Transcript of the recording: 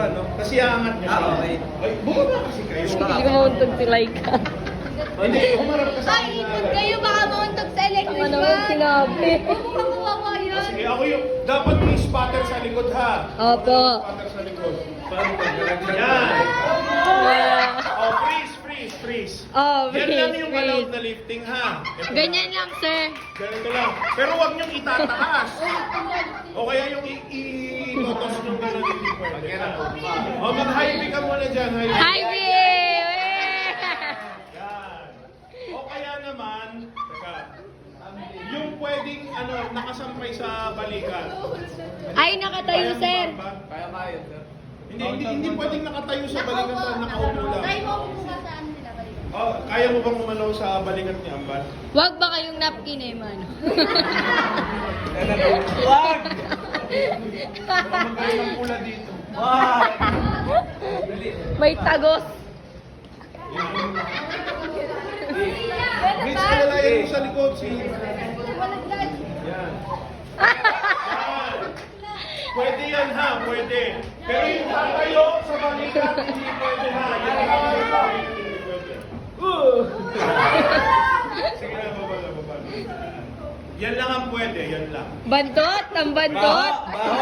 no? Kasi aangat niya siya. Okay. Ay, bumaba kasi kayo. Hindi ko mauntog si Laika. Hindi, humarap ka sa Ay, ikot kayo baka mauntog sa electric Ako naman fan. sinabi. Mukhang kawawa yan. Sige, ako yung... Dapat may spotter sa likod, ha? Opo. Spotter sa likod. Paano pag nalaglag? Yan. Yeah. Oh, freeze. Oh, Yan lang please, yung please. allowed na lifting, ha? Ito Ganyan lang, sir. Ganito lang. Pero huwag niyong itataas. O kaya yung itotos niyong gano'n hindi pwede. O, mag-high ka muna dyan. Hi, babe! Yan. O kaya naman, teka, yung pwedeng nakasampay sa balikat. Ay, nakatayo, Kaya sir. mo ba? Kaya, sir. Hindi pwedeng nakatayo sa balikat na nakaupo Try lang. mo kung sa saan nila balik. Oh, kaya mo bang umalaw sa balikat ni Ambar? Wag ba kayong napkin eh, man? Wag! Magaling ang pula dito. Wag! May tagos. Miss, kalalayan mo sa likod si... Walaglag. Yan. Yan. Pwede yan ha, pwede. Pero yung tatayo sa balikat, hindi pwede ha. Yan ang hindi pwede. Sige na, baba. Yan lang ang pwede, yan lang. Bantot? Ng bantot? Baho!